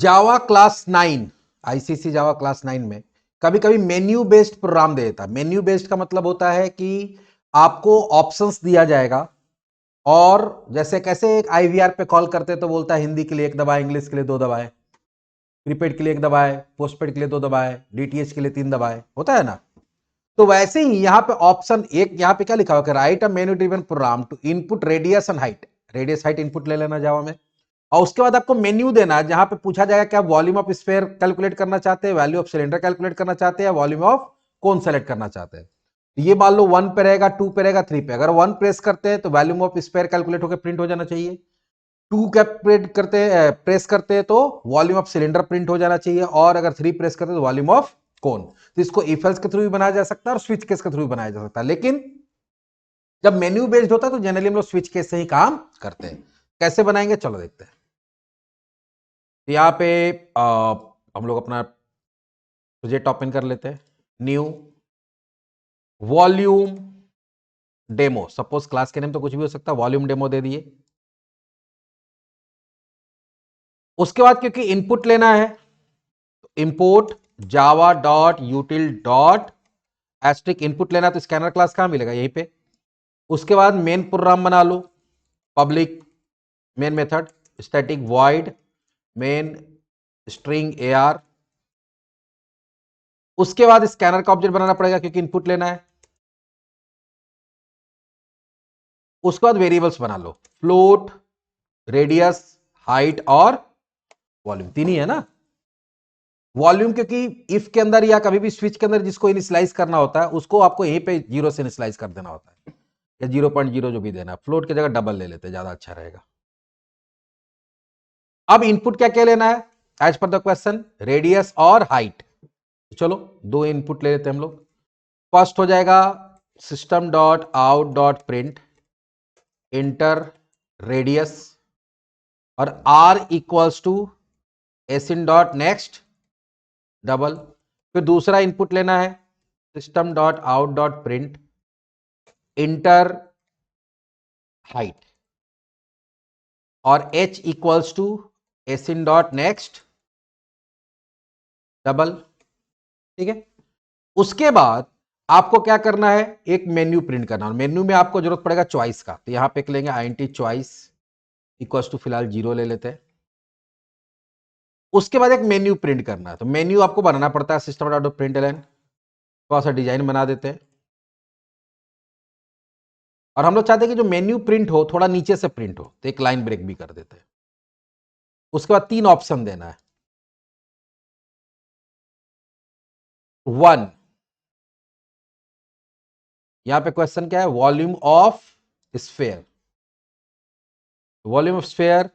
Java class 9, ICC Java class 9 में कभी कभी मेन्यू बेस्ड प्रोग्राम दे देता है। मेन्यू बेस्ड का मतलब होता है कि आपको ऑप्शंस दिया जाएगा और जैसे कैसे एक आईवीआर पे कॉल करते तो बोलता है हिंदी के लिए 1 दबाए, इंग्लिश के लिए 2 दबाए, प्रीपेड के लिए 1 दबाए, पोस्टपेड के लिए 2 दबाए, डीटीएच के लिए 3 दबाए, होता है ना। तो वैसे ही यहां पे ऑप्शन एक, यहां पे क्या लिखा हुआ है, write a menu driven program to input radius and height. Radius height input ले लेना जावा में, और उसके बाद आपको मेन्यू देना है जहां पे पूछा जाएगा कि आप वॉल्यूम ऑफ स्फीयर कैलकुलेट करना चाहते हैं, वैल्यू ऑफ सिलेंडर कैलकुलेट करना चाहते हैं, वॉल्यूम ऑफ कौन सेलेक्ट करना चाहते हैं। ये मान लो 1 पे रहेगा, 2 पे रहेगा, 3 पे। अगर 1 प्रेस करते हैं तो वॉल्यूम ऑफ स्फीयर कैलकुलेट होकर प्रिंट हो जाना चाहिए। 2 कैलकुलेट करते हैं, प्रेस करते हैं तो वॉल्यूम ऑफ सिलेंडर प्रिंट हो जाना चाहिए, और अगर 3 प्रेस करते हैं तो वॉल्यूम ऑफ कौन। तो इसको इफ एल्स के थ्रू भी बनाया जा सकता है और स्विच केस के थ्रू भी बनाया जा सकता है, लेकिन जब मेन्यू बेस्ड होता है तो जनरली हम लोग स्विच केस से ही काम करते हैं। कैसे बनाएंगे चलो देखते हैं। तो यहां पे हम लोग अपना प्रोजेक्ट ओपन कर लेते हैं, new volume demo. Suppose class के नेम तो कुछ भी हो सकता है, वॉल्यूम डेमो दे दिए। उसके बाद क्योंकि इनपुट लेना है, import Java dot util dot asterisk input लेना, तो स्कैनर क्लास कहां मिलेगा, यहीं पे। उसके बाद मेन प्रोग्राम बना लो, public main method static void main string AR। उसके बाद स्कैनर का ऑब्जेक्ट बनाना पड़ेगा क्योंकि इनपुट लेना है। उसके बाद वेरिएबल्स बना लो, फ्लोट, रेडियस, हाइट और वॉल्यूम, 3 ही है ना। वॉल्यूम क्योंकि इफ के अंदर या कभी भी स्विच के अंदर जिसको इनिशियलाइज करना होता है उसको आपको यहीं पे 0 से इनिशियलाइज कर देना होता है, या 0.0 जो भी देना है। फ्लोट की जगह डबल ले लेते, ज्यादा अच्छा रहेगा। अब इनपुट क्या क्या लेना है as per the question, radius और हाइट। चलो 2 इनपुट ले लेते हैं हम लोग। फर्स्ट हो जाएगा system dot out dot print enter radius और R equals to asin dot next double. फिर दूसरा इनपुट लेना है system dot out dot print enter height और H equals to asin dot next double. ठीक है। उसके बाद आपको क्या करना है, एक मेन्यू प्रिंट करना, और मेन्यू में आपको जरूरत पड़ेगा चॉइस का, तो यहां पे लेंगे INT चॉइस इक्वल्स टू फिलहाल 0 ले लेते हैं। उसके बाद एक मेन्यू प्रिंट करना है, तो मेन्यू आपको बनाना पड़ता है सिस्टम डॉट प्रिंट एलन। थोड़ा सा डिजाइन बना देते हैं, और हम लोग चाहते हैं कि जो मेन्यू प्रिंट हो थोड़ा नीचे से प्रिंट हो, तो एक लाइन ब्रेक भी कर देते हैं। उसके बाद 3 ऑप्शन देना है, 1 यहां पे क्वेश्चन क्या है, volume of sphere. Volume of sphere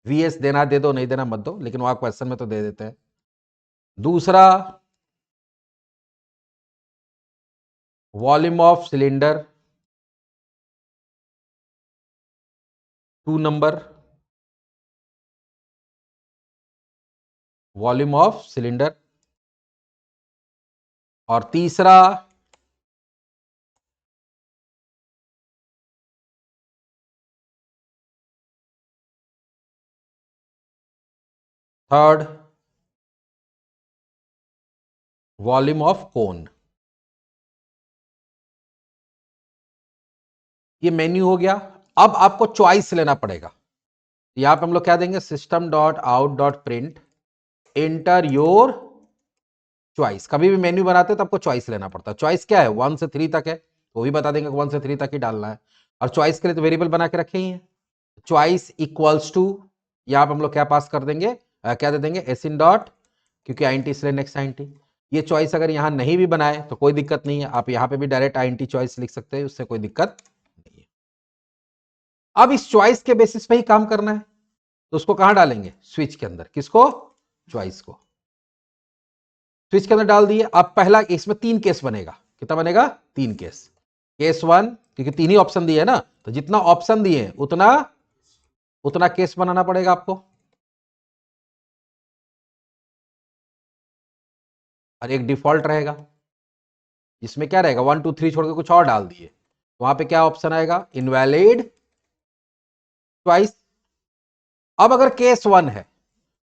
VS देना दे दो, नहीं देना मत दो, लेकिन वहां क्वेश्चन में तो दे देते हैं। दूसरा volume of cylinder 2 number, volume of cylinder. और तीसरा थर्ड वॉल्यूम ऑफ कोन। ये मेन्यू हो गया। अब आपको चॉइस लेना पड़ेगा, यहां पे हम लोग क्या देंगे, system dot out dot print enter your choice. कभी भी मेन्यू बनाते हैं तो आपको चॉइस लेना पड़ता है। चॉइस क्या है, 1 से 3 तक है, वो भी बता देंगे 1 से 3 तक ही डालना है, और चॉइस के लिए तो वेरिएबल बना के रखे ही है। चॉइस इक्वल्स टू, यहां पर हम लोग क्या पास कर देंगे, क्या दे देंगे, एसिन डॉट, क्योंकि INT इसलिए नेक्स्ट INT। ये चॉइस अगर यहां नहीं भी बनाए तो कोई दिक्कत नहीं है, आप यहां पे भी डायरेक्ट INT चॉइस लिख सकते हैं, उससे कोई दिक्कत नहीं है। अब इस चॉइस के बेसिस पे ही काम करना है, तो उसको कहां डालेंगे, स्विच के अंदर। किसको, चॉइस को स्विच के अंदर डाल दिए। अब पहला, इसमें 3 केस बनेगा, कितना बनेगा, 3 केस। केस 1, क्योंकि 3 ही ऑप्शन दिए है ना, तो जितना ऑप्शन दिए उतना उतना केस बनाना पड़ेगा आपको। और एक डिफॉल्ट रहेगा जिसमें क्या रहेगा, 1 2 3 छोड़ के कुछ और डाल दिए, वहां पे क्या ऑप्शन आएगा, इनवैलिड ट्वाइस। अब अगर केस 1 है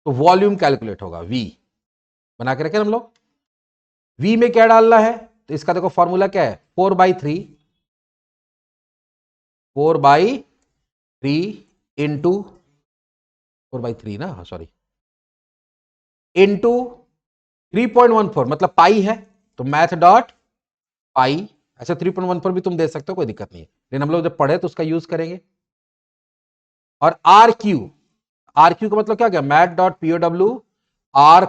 तो वॉल्यूम कैलकुलेट होगा, V बना के रखे हम लोग। V में क्या डालना है, तो इसका देखो फॉर्मूला क्या है, 4/3 इंटू 4/3 ना, सॉरी, इंटू 3.14 मतलब पाई है, तो मैथ डॉट पाई। अच्छा 3.14 भी तुम दे सकते हो, कोई दिक्कत नहीं है, लेकिन हम लोग जब पढ़े तो उसका यूज करेंगे। और आर क्यू का मतलब क्या गया, मैथ डॉट पीओडब्ल्यू R,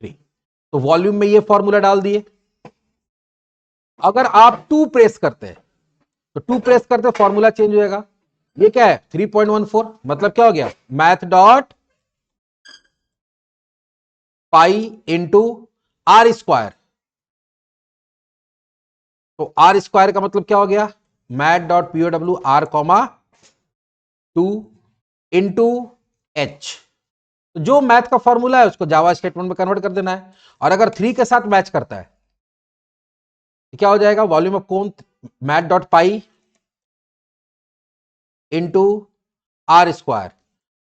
3। तो वॉल्यूम में ये फॉर्मूला डाल दिए। अगर आप 2 प्रेस करते हैं तो 2 प्रेस करते फॉर्मूला चेंज हो जाएगा। ये क्या है 3.14 मतलब क्या हो गया, math dot pi into R square. तो आर स्क्वायर का मतलब क्या हो गया, math dot POW R, 2 into H. तो जो मैथ का फॉर्मूला है उसको जावा स्टेटमेंट में कन्वर्ट कर देना है। और अगर 3 के साथ मैच करता है तो क्या हो जाएगा, volume of cone math dot pi into R square,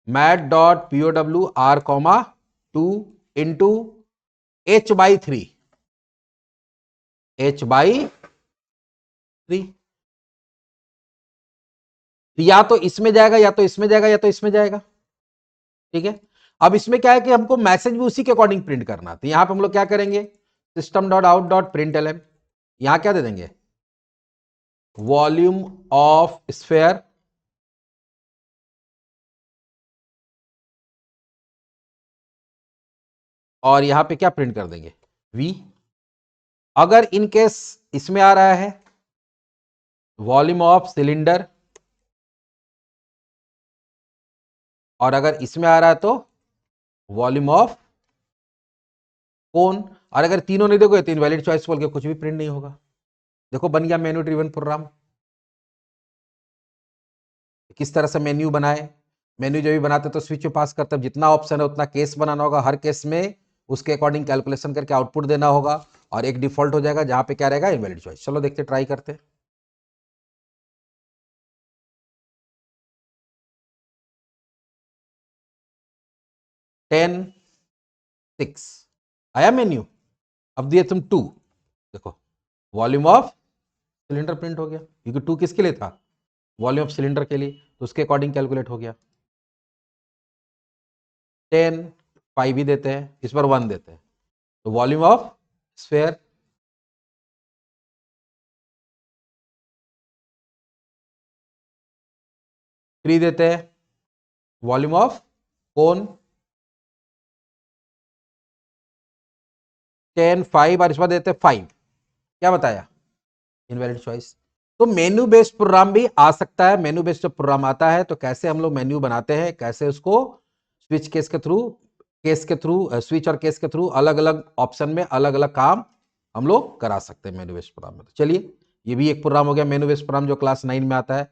math dot POW R, 2 into H/3, H/3। या तो इसमें जाएगा या तो इसमें जाएगा या तो इसमें जाएगा, ठीक है। अब इसमें क्या है कि हमको मैसेज भी उसी के अकॉर्डिंग प्रिंट करना, तो यहां पे हम लोग क्या करेंगे, system dot out dot print LN, यहां क्या दे देंगे, वॉल्यूम ऑफ स्फेयर और यहां पे क्या प्रिंट कर देंगे, V। अगर इन केस इसमें आ रहा है वॉल्यूम ऑफ सिलेंडर और अगर इसमें आ रहा है तो वॉल्यूम ऑफ कोन, और अगर तीनों नहीं देखो तो इनवैलिड चॉइस बोल के कुछ भी प्रिंट नहीं होगा। देखो बन गया मेन्यू ड्रिवन प्रोग्राम। किस तरह से मेन्यू बनाए, मेन्यू जब भी बनाते तो स्विच पास करते, जितना ऑप्शन है उतना केस बनाना होगा, हर केस में उसके अकॉर्डिंग कैलकुलेशन करके आउटपुट देना होगा, और एक डिफॉल्ट हो जाएगा जहां पे क्या रहेगा, इनवैलिड चॉइस। चलो देखते ट्राई करते। 10:6 आया मेन्यू। अब दिए तुम 2, देखो वॉल्यूम ऑफ सिलेंडर प्रिंट हो गया, क्योंकि 2 किसके लिए था, वॉल्यूम ऑफ सिलेंडर के लिए, तो उसके अकॉर्डिंग कैलकुलेट हो गया। 10 भी देते हैं, इस पर 1 देते हैं, तो वॉल्यूम ऑफ स्फेयर 3 देते हैं, वॉल्यूम ऑफ कोन 10, 5 और इस पर देते हैं 5। क्या बताया, इनवैलिड चॉइस। तो मेन्यू बेस्ड प्रोग्राम भी आ सकता है। मेन्यू बेस्ड प्रोग्राम आता है तो कैसे हम लोग मेन्यू बनाते हैं, कैसे उसको स्विच केस के थ्रू स्विच और केस के थ्रू अलग अलग ऑप्शन में अलग अलग काम हम लोग करा सकते हैं मेन्यू बेस्ड प्रोग्राम में। तो चलिए ये भी एक प्रोग्राम हो गया मेन्यू बेस्ड प्रोग्राम जो क्लास 9 में आता है।